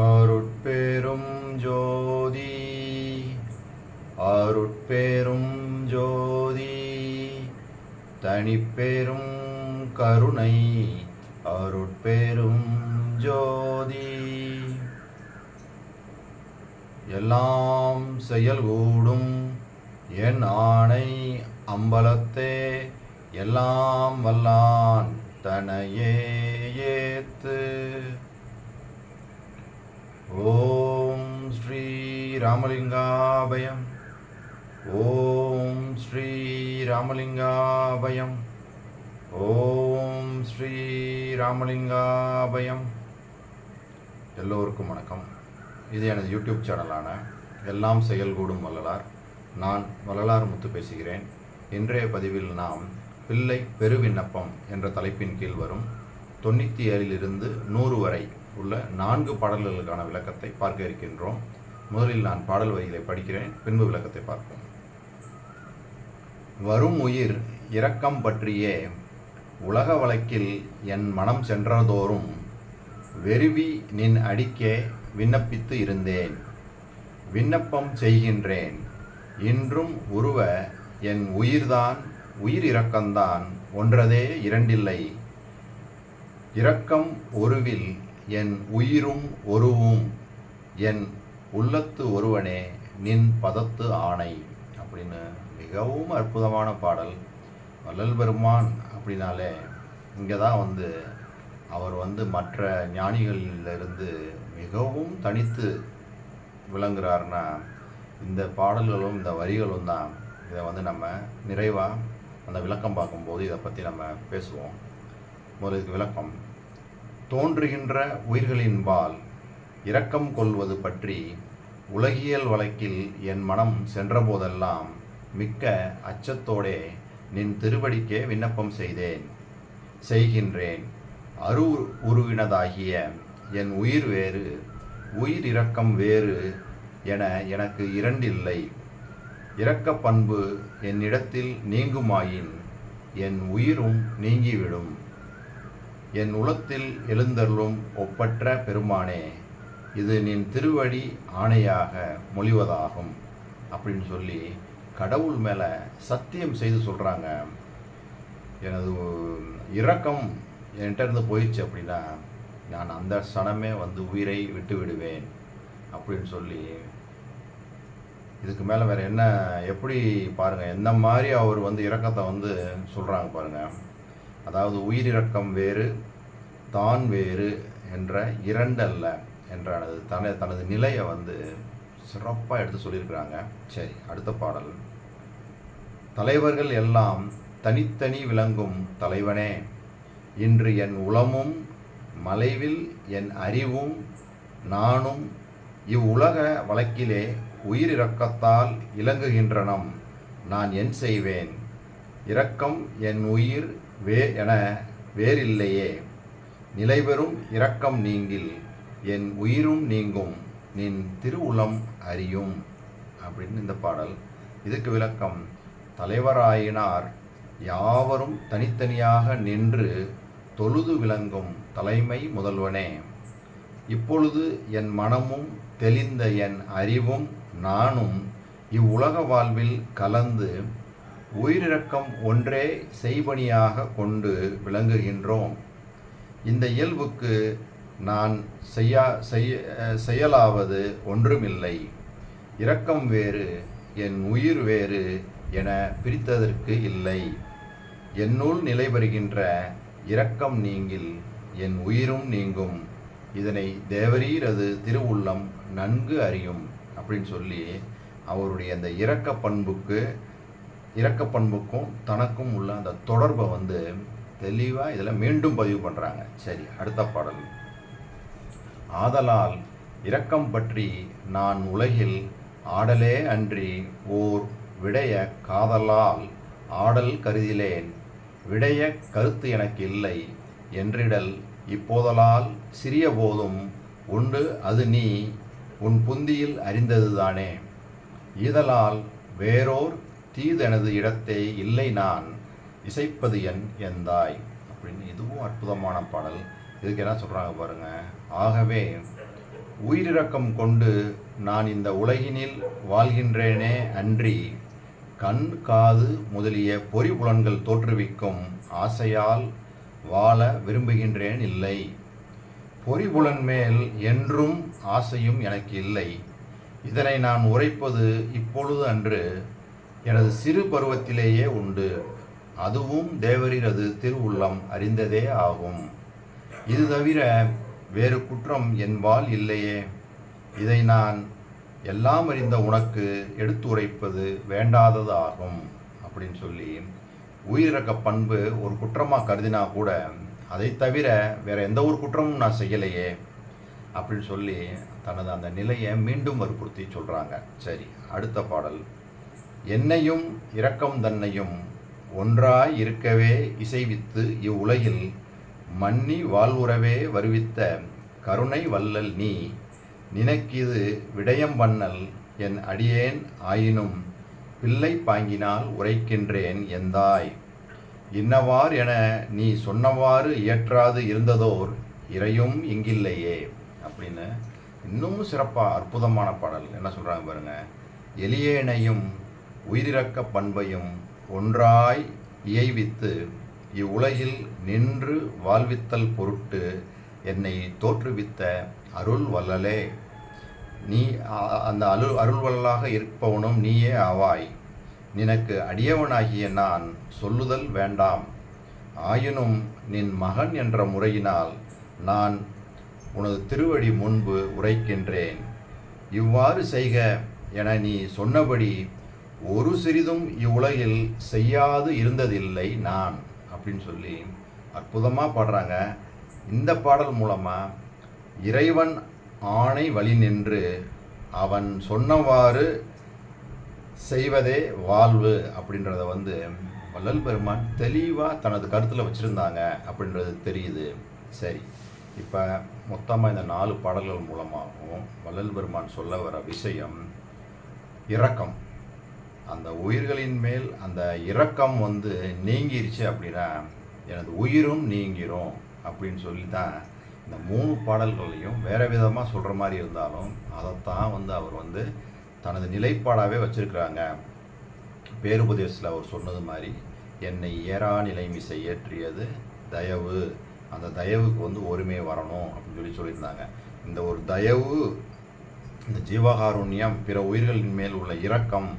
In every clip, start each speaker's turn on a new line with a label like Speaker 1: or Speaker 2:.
Speaker 1: அருட்பெரும் ஜோதி அருட்பெரும் ஜோதி தனிப்பெரும் கருணை அருட்பெரும் ஜோதி எல்லாம் செயல்கூடும் என் ஆணை அம்பலத்தே எல்லாம் வல்லான் தனையே ஏத்து. ஓம் ஸ்ரீ ராமலிங்காபயம். ஓம் ஸ்ரீ ராமலிங்காபயம். ஓம் ஸ்ரீ ராமலிங்காபயம். எல்லோருக்கும் வணக்கம். இது எனது யூடியூப் சேனலான எல்லாம் செயல்கூடும் வள்ளலார். நான் வள்ளலார் முத்து பேசுகிறேன். இன்றைய பதிவில் நாம் பிள்ளை பெருவிண்ணப்பம் என்ற தலைப்பின் கீழ் வரும் 97 100 வரை உள்ள 4 பாடல்களுக்கான விளக்கத்தை பார்க்க இருக்கின்றோம். முதலில் நான் பாடல் வரிகளை படிக்கிறேன், பின்பு விளக்கத்தை பார்ப்போம். வரும் உயிர் இரக்கம் பற்றியே உலக வழக்கில் என் மனம் சென்றதோறும் வெறுவி நின் அடிக்கே விண்ணப்பித்து இருந்தேன். விண்ணப்பம் செய்கின்றேன் இன்றும் உருவ என் உயிர்தான் உயிர் இரக்கம்தான் ஒன்றதே இரண்டில்லை. இரக்கம் ஒருவில் என் உயிரும் ஒருவும் என் உள்ளத்து ஒருவனே நின் பதத்து ஆணை அப்படின்னு மிகவும் அற்புதமான பாடல். வள்ளல் பெருமான் அப்படின்னாலே இங்கே தான் அவர் மற்ற ஞானிகளிலிருந்து மிகவும் தனித்து விளங்குறாருன்னா இந்த பாடல்களும் இந்த வரிகளும் தான். இதை நம்ம நிறைவாக அந்த விளக்கம் பார்க்கும்போது இதை பற்றி நம்ம பேசுவோம். முதலுக்கு விளக்கம். தோன்றுகின்ற உயிர்களின்பால் இரக்கம் கொள்வது பற்றி உலகியல் வழக்கில் என் மனம் சென்றபோதெல்லாம் மிக்க அச்சத்தோடே நின் திருவடிக்கே விண்ணப்பம் செய்கின்றேன். உருவினதாகிய என் உயிர் வேறு உயிர் இரக்கம் வேறு என எனக்கு இரண்டில்லை. இரக்க பண்பு என்னிடத்தில் நீங்குமாயின் என் உயிரும் நீங்கிவிடும். என் உளத்தில் எழுந்தருளும் ஒப்பற்ற பெருமானே, இது நின் திருவடி ஆணையாக மொழிவதாகும் அப்படின்னு சொல்லி கடவுள் மேலே சத்தியம் செய்து சொல்கிறாங்க. எனது இரக்கம் என்கிட்ட இருந்து போயிடுச்சு அப்படின்னா நான் அந்த சனமே உயிரை விட்டு விடுவேன் அப்படின்னு சொல்லி இதுக்கு மேலே வேறு என்ன எப்படி பாருங்கள், எந்த மாதிரி அவர் இரக்கத்தை சொல்கிறாங்க பாருங்கள். அதாவது உயிர் இரக்கம் வேறு தான் வேறு என்ற இரண்டல்ல என்றானது தனது நிலையை சிறப்பாக எடுத்து சொல்லியிருக்கிறாங்க. சரி, அடுத்த பாடல். தலைவர்கள் எல்லாம் தனித்தனி விளங்கும் தலைவனே, இன்று என் உளமும் மலைவில் என் அறிவும் நானும் இவ்வுலக வழக்கிலே உயிர் இரக்கத்தால் இலங்குகின்றனம். நான் என் செய்வேன்? இரக்கம் என் உயிர் என வேறில்லையே. நிலைபெறும் இரக்கம் நீங்கில் என் உயிரும் நீங்கும் நின் திருவுளம் அறியும் அப்படின்னு இந்த பாடல். இதுக்கு விளக்கம். தலைவராயினார் யாவரும் தனித்தனியாக நின்று தொழுது விளங்கும் தலைமை முதல்வனே, இப்பொழுது என் மனமும் தெளிந்த என் அறிவும் நானும் இவ்வுலக வாழ்வில் கலந்து உயிரிரக்கம் ஒன்றே செய்பணியாக கொண்டு விளங்குகின்றோம். இந்த இயல்புக்கு நான் செயலாவது ஒன்றுமில்லை. இரக்கம் வேறு என் உயிர் வேறு என பிரித்ததற்கு இல்லை. என்னுள் நிலை பெறுகின்ற இரக்கம் நீங்கில் என் உயிரும் நீங்கும். இதனை தேவரீரது திருவுள்ளம் நன்கு அறியும் அப்படின்னு சொல்லி அவருடைய அந்த இரக்க பண்புக்கும் தனக்கும் உள்ள அந்த தொடர்பை தெளிவாக இதில் மீண்டும் பதிவு பண்ணுறாங்க. சரி, அடுத்த பாடல். ஆதலால் இரக்கம் பற்றி நான் உலகில் ஆடலே அன்றி ஓர் விடைய காதலால் ஆடல் கருதிலேன். விடைய கருத்து எனக்கு இல்லை என்றிடல் இப்போதலால் சிறிய போதும் உண்டு அது நீ உன் புந்தியில் அறிந்ததுதானே. ஈதலால் வேறோர் தீதெனது இடத்தை இல்லை நான் இசைப்பது எந்தாய் அப்படின்னு இதுவும் அற்புதமான பாடல். இதுக்கு என்ன சொல்கிறாங்க பாருங்கள். ஆகவே உயிரிரக்கம் கொண்டு நான் இந்த உலகினில் வாழ்கின்றேனே அன்றி கண் காது முதலிய பொறிபுலன்கள் தோற்றுவிக்கும் ஆசையால் வாழ விரும்புகின்றேன் இல்லை. பொறிபுலன் மேல் என்றும் ஆசையும் எனக்கு இல்லை. இதனை நான் உரைப்பது இப்பொழுது அன்று, எனது சிறு பருவத்திலேயே உண்டு. அதுவும் தேவரீரது திருவுள்ளம் அறிந்ததே ஆகும். இது தவிர வேறு குற்றம் என்பால் இல்லையே. இதை நான் எல்லாம் அறிந்த உனக்கு எடுத்து உரைப்பது வேண்டாதது ஆகும் அப்படின்னு சொல்லி, உயிரிறக்க பண்பு ஒரு குற்றமாக கருதினா கூட அதை தவிர வேற எந்த ஒரு குற்றமும் நான் செய்யலையே அப்படின்னு சொல்லி தனது அந்த நிலையை மீண்டும் வற்புறுத்தி சொல்கிறாங்க. சரி, அடுத்த பாடல். என்னையும் இரக்கம் தன்னையும் ஒன்றாய் இருக்கவே இசைவித்து இவ்வுலகில் மன்னி வாழ்வுறவே வருவித்த கருணை வள்ளல் நீ, நினக்கிது விடயம் பண்ணல் என் அடியேன் ஆயினும் பிள்ளை பாங்கினால் உரைக்கின்றேன் எந்தாய். இன்னவார் என நீ சொன்னவாறு இயற்றாது இருந்ததோர் இறையும் இங்கில்லையே அப்படின்னு இன்னும் சிறப்பாக அற்புதமான பாடல். என்ன சொல்கிறாங்க பாருங்க. எளியேனையும் உயிரிறக்க பண்பையும் ஒன்றாய் இயைவித்து இவ்வுலகில் நின்று வாழ்வித்தல் பொருட்டு என்னை தோற்றுவித்த அருள் வள்ளலே, நீ அந்த அருள் வள்ளலாக இருப்பவனும் நீயே ஆவாய். நினக்கு அடியவனாகிய நான் சொல்லுதல் வேண்டாம். ஆயினும் நின் மகன் என்ற முறையினால் நான் உனது திருவடி முன்பு உரைக்கின்றேன். இவ்வாறு செய்க என நீ சொன்னபடி ஒரு சிறிதும் இவ்வுலகில் செய்யாது இருந்ததில்லை நான் அப்படின்னு சொல்லி அற்புதமாக பாடுறாங்க. இந்த பாடல் மூலமாக இறைவன் ஆணை வழி நின்று அவன் சொன்னவாறு செய்வதே வாழ்வு அப்படின்றத வள்ளல் பெருமான் தெளிவாக தனது கருத்தில் வச்சுருந்தாங்க அப்படின்றது தெரியுது. சரி, இப்போ மொத்தமாக இந்த 4 பாடல்கள் மூலமாகவும் வள்ளல் பெருமான் சொல்ல வர விஷயம் இரக்கம். அந்த உயிர்களின் மேல் அந்த இரக்கம் நீங்கிருச்சு அப்படின்னா எனது உயிரும் நீங்கிரும் அப்படின்னு சொல்லி தான் இந்த 3 பாடல்களையும் வேறு விதமாக சொல்கிற மாதிரி இருந்தாலும் அதைத்தான் அவர் தனது நிலைப்பாடாகவே வச்சுருக்கிறாங்க. பேருபதேசத்தில் அவர் சொன்னது மாதிரி என்னை ஏறா நிலைமிசை ஏற்றியது தயவு. அந்த தயவுக்கு ஒருமை வரணும் அப்படின்னு சொல்லியிருந்தாங்க. இந்த ஒரு தயவு, இந்த ஜீவகாருண்யம், பிற உயிர்களின் மேல் உள்ள இரக்கம்,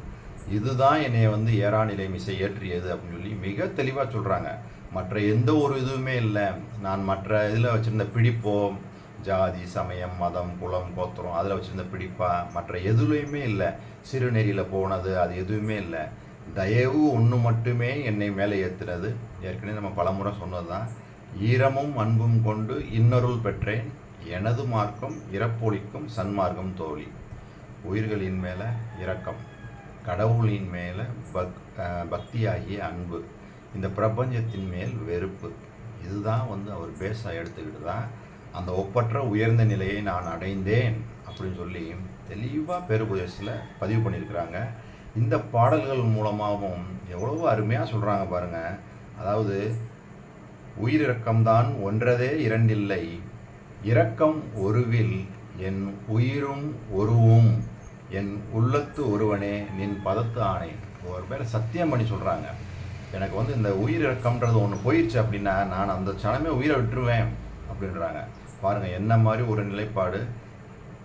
Speaker 1: இதுதான் என்னை ஏறா நிலைமிசை ஏற்றியது அப்படின்னு சொல்லி மிக தெளிவாக சொல்கிறாங்க. மற்ற எந்த ஒரு இதுவுமே இல்லை. நான் மற்ற இதில் வச்சுருந்த பிடிப்போ, ஜாதி சமயம் மதம் குலம் கோத்திரம் அதில் வச்சுருந்த பிடிப்பா மற்ற எதுலையுமே இல்லை. சிறுநெறியில் போனது அது எதுவுமே இல்லை. தயவு ஒன்று மட்டுமே என்னை மேலே ஏற்றுனது. ஏற்கனவே நம்ம பலமுறை சொன்னது தான். ஈரமும் அன்பும் கொண்டு இன்னொருள் பெற்றேன், எனது மார்க்கம் இறப்பொழிக்கும் சன்மார்க்கம் தோழி. உயிர்களின் மேலே இரக்கம், கடவுளின் மேலே பக்தியாகிய அன்பு, இந்த பிரபஞ்சத்தின் மேல் வெறுப்பு, இதுதான் அவர் பேஸாக எடுத்துக்கிட்டு தான் அந்த ஒப்பற்ற உயர்ந்த நிலையை நான் அடைந்தேன் அப்படின்னு சொல்லி தெளிவாக பேருபதேசத்தில் பதிவு பண்ணியிருக்கிறாங்க. இந்த பாடல்கள் மூலமாகவும் எவ்வளவோ அருமையாக சொல்கிறாங்க பாருங்கள். அதாவது உயிரிரக்கம்தான் ஒன்றதே இரண்டில்லை, இரக்கம் ஒருவில் என் உயிரும் ஒருவும் என் உள்ளத்து ஒருவனே நின் பதத்து ஆணை. ஒரு பேரை சத்தியம் பண்ணி சொல்கிறாங்க. எனக்கு இந்த உயிரிரக்கம்ன்றது ஒன்று போயிடுச்சு அப்படின்னா நான் அந்த சனமே உயிரை விட்டுருவேன் அப்படின்றாங்க. பாருங்கள் என்ன மாதிரி ஒரு நிலைப்பாடு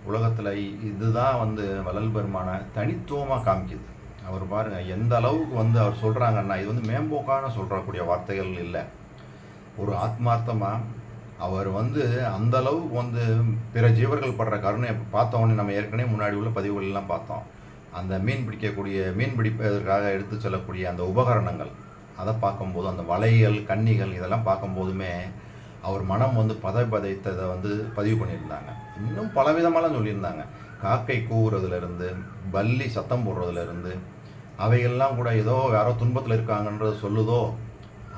Speaker 1: உலகத்தில். இதுதான் வள்ளல் பெருமான தனித்துவமாக காமிக்குது. அவர் பாருங்கள் எந்த அளவுக்கு அவர் சொல்கிறாங்கன்னா, இது மேம்போக்கான சொல்கிறக்கூடிய வார்த்தைகள் இல்லை. ஒரு ஆத்மார்த்தமாக அவர் அந்த அளவுக்கு பிற ஜீவர்கள் படுற கருணை பார்த்தோன்னே நம்ம ஏற்கனவே முன்னாடி உள்ள பதிவுகளெல்லாம் பார்த்தோம். அந்த மீன் பிடிப்பதற்காக எடுத்து செல்லக்கூடிய அந்த உபகரணங்கள், அதை பார்க்கும்போது அந்த வலைகள் கன்னிகள் இதெல்லாம் பார்க்கும்போதுமே அவர் மனம் பதைத்ததை பதிவு பண்ணியிருந்தாங்க. இன்னும் பலவிதமாலாம் சொல்லியிருந்தாங்க. காக்கை கூவுறதுலேருந்து பல்லி சத்தம் போடுறதுலேருந்து அவைகள்லாம் கூட ஏதோ யாரோ துன்பத்தில் இருக்காங்கன்றது சொல்லுதோ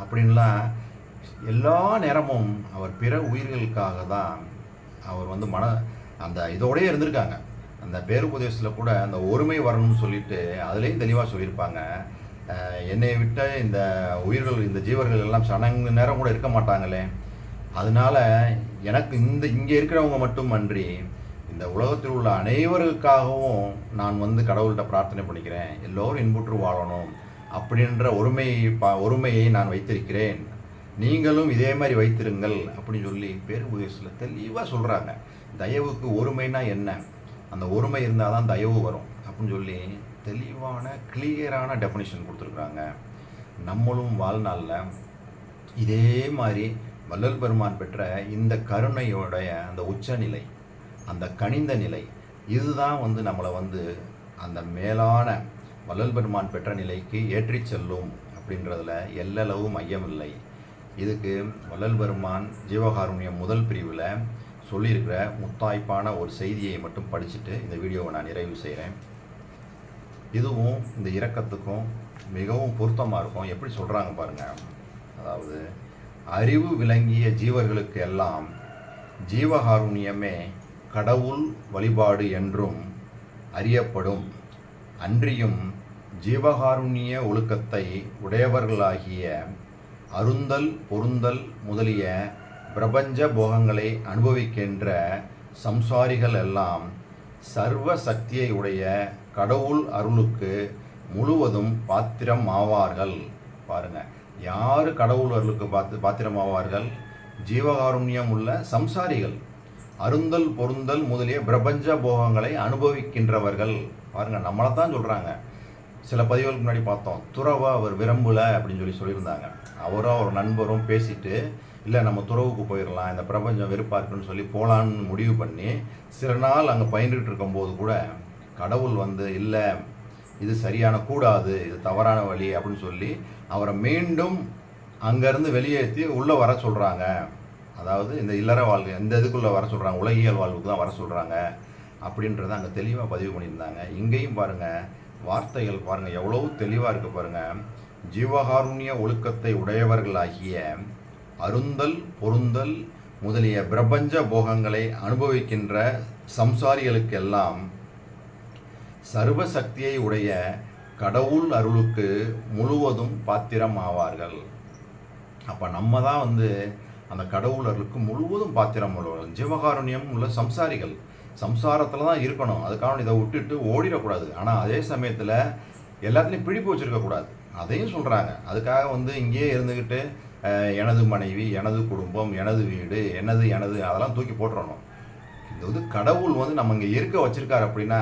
Speaker 1: அப்படின்லாம் எல்லா நேரமும் அவர் பிற உயிர்களுக்காக தான் அவர் அந்த இதோடயே இருந்திருக்காங்க. அந்த பேருபதேசத்தில் கூட அந்த ஒருமை வரணும்னு சொல்லிட்டு அதுலேயும் தெளிவாக சொல்லியிருப்பாங்க. என்னை விட்ட இந்த உயிர்கள், இந்த ஜீவர்கள் எல்லாம் சனங்கு நேரம் கூட இருக்க மாட்டாங்களே, அதனால் எனக்கு இங்கே இருக்கிறவங்க மட்டும் அன்றி இந்த இந்த உலகத்தில் உள்ள அனைவருக்காகவும் நான் வந்து கடவுள்கிட்ட பிரார்த்தனை பண்ணிக்கிறேன், எல்லோரும் இன்புற்று வாழணும் அப்படின்ற ஒருமையை நான் வைத்திருக்கிறேன், நீங்களும் இதே மாதிரி வைத்திருங்கள் அப்படின்னு சொல்லி பேருபதேசத்தில் தெளிவாக சொல்கிறாங்க. தயவுக்கு ஒருமைனா என்ன, அந்த ஒருமை இருந்தால் தான் தயவு வரும் அப்படின்னு சொல்லி தெளிவான கிளியரான டெஃபினிஷன் கொடுத்துருக்குறாங்க. நம்மளும் வாழ்நாளில் இதே மாதிரி வள்ளல் பெருமான் பெற்ற இந்த கருணையோடைய அந்த உச்சநிலை, அந்த கனிந்த நிலை, இதுதான் வந்து நம்மளை வந்து அந்த மேலான வள்ளல் பெருமான் பெற்ற நிலைக்கு ஏற்றி செல்லும் அப்படின்றதுல எல்லளவு மையமில்லை. இதுக்கு வள்ளல் பெருமான் ஜீவகாருண்யம் முதல் பிரிவில் சொல்லியிருக்கிற முத்தாய்ப்பான ஒரு செய்தியை மட்டும் படிச்சுட்டு இந்த வீடியோவை நான் நிறைவு செய்கிறேன். இதுவும் இந்த இரக்கத்துக்கும் மிகவும் பொருத்தமாக இருக்கும். எப்படி சொல்கிறாங்க பாருங்கள். அதாவது, அறிவு விளங்கிய ஜீவர்களுக்கு எல்லாம் ஜீவகாருண்யமே கடவுள் வழிபாடு என்றும் அறியப்படும். அன்றியும் ஜீவகாருண்ய ஒழுக்கத்தை உடையவர்களாகிய அருந்தல் பொருந்தல் முதலிய பிரபஞ்ச போகங்களை அனுபவிக்கின்ற சம்சாரிகள் எல்லாம் சர்வ சக்தியை உடைய கடவுள் அருளுக்கு முழுவதும் பாத்திரம் ஆவார்கள். பாருங்கள், யார் கடவுள் அருளுக்கு பாத்திரம் ஆவார்கள்? ஜீவகாருண்யம் உள்ள சம்சாரிகள், அருந்தல் பொருந்தல் முதலிய பிரபஞ்ச போகங்களை அனுபவிக்கின்றவர்கள். பாருங்கள், நம்மளை தான் சொல்கிறாங்க. சில பதிவுகளுக்கு முன்னாடி பார்த்தோம், துறவை அவர் விரும்பலை அப்படின்னு சொல்லியிருந்தாங்க. அவரும் அவர் நண்பரும் பேசிட்டு, இல்லை நம்ம துறவுக்கு போயிடலாம், இந்த பிரபஞ்சம் வெறுப்பாக இருக்குன்னு சொல்லி போகலான்னு முடிவு பண்ணி சில நாள் அங்கே பயின்றுட்டு இருக்கும்போது கூட கடவுள் வந்து இல்லை, இது சரியான கூடாது, இது தவறான வழி அப்படின்னு சொல்லி அவரை மீண்டும் அங்கேருந்து வெளியேற்றி உள்ளே வர சொல்கிறாங்க. அதாவது இந்த இல்லற வாழ்க்கை, இந்த இதுக்குள்ளே வர சொல்கிறாங்க, உலகியல் வாழ்வுக்கு தான் வர சொல்கிறாங்க அப்படின்றத அங்கே தெளிவாக பதிவு பண்ணியிருந்தாங்க. இங்கேயும் பாருங்கள், வார்த்தைகள் பாருங்கள் எவ்வளோ தெளிவாக இருக்குது பாருங்கள். ஜீவகாருண்ய ஒழுக்கத்தை உடையவர்களாகிய அருந்தல் பொருந்தல் முதலிய பிரபஞ்ச போகங்களை அனுபவிக்கின்ற சம்சாரிகளுக்கெல்லாம் சர்வசக்தியை உடைய கடவுள் அருளுக்கு முழுவதும் பாத்திரம் ஆவார்கள். அப்போ நம்ம தான் வந்து அந்த கடவுள் அருளுக்கு முழுவதும் பாத்திரம் உள்ளவர்கள். ஜீவகாருண்யம் உள்ள சம்சாரிகள் சம்சாரத்தில் தான் இருக்கணும், அதுக்காக இதை விட்டுட்டு ஓடிடக்கூடாது. ஆனால் அதே சமயத்தில் எல்லாத்துலேயும் பிடிப்பு வச்சுருக்கக்கூடாது, அதையும் சொல்கிறாங்க. அதுக்காக வந்து இங்கேயே இருந்துக்கிட்டு எனது மனைவி, எனது குடும்பம், எனது வீடு, எனது அதெல்லாம் தூக்கி போட்டுறணும். இது வந்து கடவுள் வந்து நம்ம இங்கே இருக்க வச்சுருக்காரு அப்படின்னா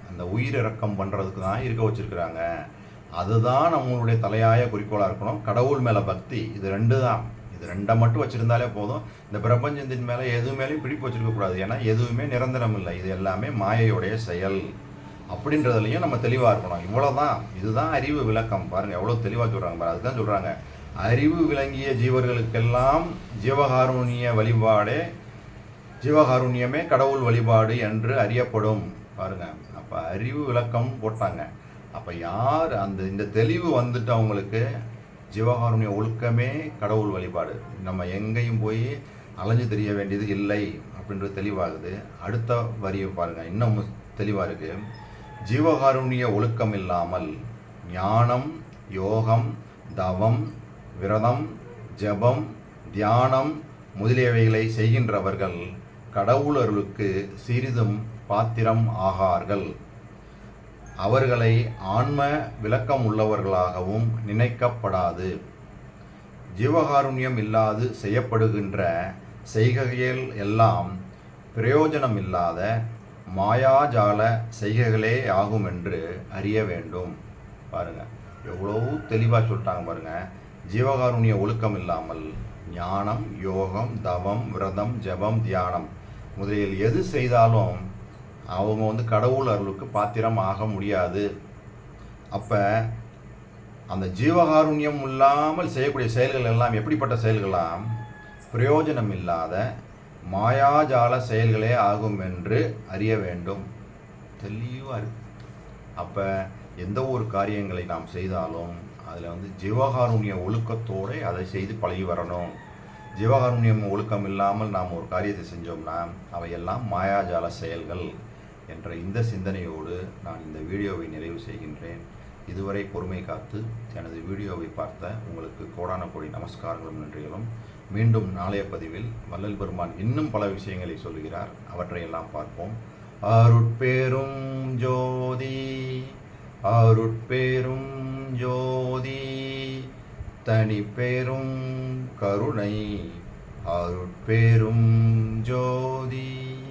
Speaker 1: அந்த உயிரிறக்கம் பண்ணுறதுக்கு தான் இருக்க வச்சுருக்குறாங்க. அதுதான் நம்மளுடைய தலையாய குறிக்கோளாக இருக்கணும். கடவுள் மேலே பக்தி, இது ரெண்டு தான். இது ரெண்டை மட்டும் வச்சுருந்தாலே போதும். இந்த பிரபஞ்சத்தின் மேலே எது மேலேயும் பிடிப்பு வச்சுருக்கக்கூடாது. ஏன்னா எதுவுமே நிரந்தரம் இல்லை, இது எல்லாமே மாயையுடைய செயல் அப்படின்றதுலையும் நம்ம தெளிவாக இருக்கணும். இவ்வளோதான், இதுதான் அறிவு விளக்கம். பாருங்கள் எவ்வளோ தெளிவாக சொல்கிறாங்க பாருங்கள். அதுதான் சொல்கிறாங்க, அறிவு விளங்கிய ஜீவர்களுக்கெல்லாம் ஜீவகாருண்யமே கடவுள் வழிபாடு என்று அறியப்படும். பாருங்கள், அப்போ அறிவு விளக்கம் போட்டாங்க. அப்போ யார் இந்த தெளிவு வந்துட்டு அவங்களுக்கு ஜீவகாருண்ய ஒழுக்கமே கடவுள் வழிபாடு, நம்ம எங்கேயும் போய் அலைஞ்சு தெரிய வேண்டியது இல்லை அப்படின்றது தெளிவாகுது. அடுத்த வரியை பாருங்கள், இன்னும் தெளிவாக இருக்குது. ஜீவகாருண்ய ஒழுக்கம் இல்லாமல் ஞானம், யோகம், தவம், விரதம், ஜபம், தியானம் முதலியவைகளை செய்கின்றவர்கள் கடவுள் அருளுக்கு சிறிதும் பாத்திரம் ஆகார்கள். அவர்களை ஆன்ம விளக்கம் உள்ளவர்களாகவும் நினைக்கப்படாது. ஜீவகாருண்யம் இல்லாது செய்யப்படுகின்ற செய்கைகள் எல்லாம் பிரயோஜனம் இல்லாத மாயாஜால செய்கைகளே ஆகும் என்று அறிய வேண்டும். பாருங்கள் எவ்வளோ தெளிவாக சொல்லிட்டாங்க பாருங்கள். ஜீவகாருண்ய ஒழுக்கம் இல்லாமல் ஞானம், யோகம், தவம், விரதம், ஜபம், தியானம் முதலில் எது செய்தாலும் அவங்க வந்து கடவுள் அருளுக்கு பாத்திரம் ஆக முடியாது. அப்போ அந்த ஜீவகாருண்யம் இல்லாமல் செய்யக்கூடிய செயல்கள் எல்லாம் எப்படிப்பட்ட செயல்களாம்? பிரயோஜனம் இல்லாத மாயாஜால செயல்களே ஆகும் என்று அறிய வேண்டும். தெளிவாக இருக்கு. அப்போ எந்த ஒரு காரியங்களை நாம் செய்தாலும் அதில் வந்து ஜீவகாருண்ய ஒழுக்கத்தோடு அதை செய்து பழகி வரணும். ஜீவகாருண்யம் ஒழுக்கம் இல்லாமல் நாம் ஒரு காரியத்தை செஞ்சோம்னா அவையெல்லாம் மாயாஜால செயல்கள் என்ற இந்த சிந்தனையோடு நான் இந்த வீடியோவை நிறைவு செய்கின்றேன். இதுவரை பொறுமை காத்து எனது வீடியோவை பார்த்த உங்களுக்கு கோடான கோடி நமஸ்காரங்களும் நன்றிகளும். மீண்டும் நாளைய பதிவில் வள்ளல் பெருமான் இன்னும் பல விஷயங்களை சொல்கிறார், அவற்றையெல்லாம் பார்ப்போம். அருட்பெரும் ஜோதி அருட்பெரும் ஜோதி தனிப்பெரும் கருணை அருட்பெரும் ஜோதி.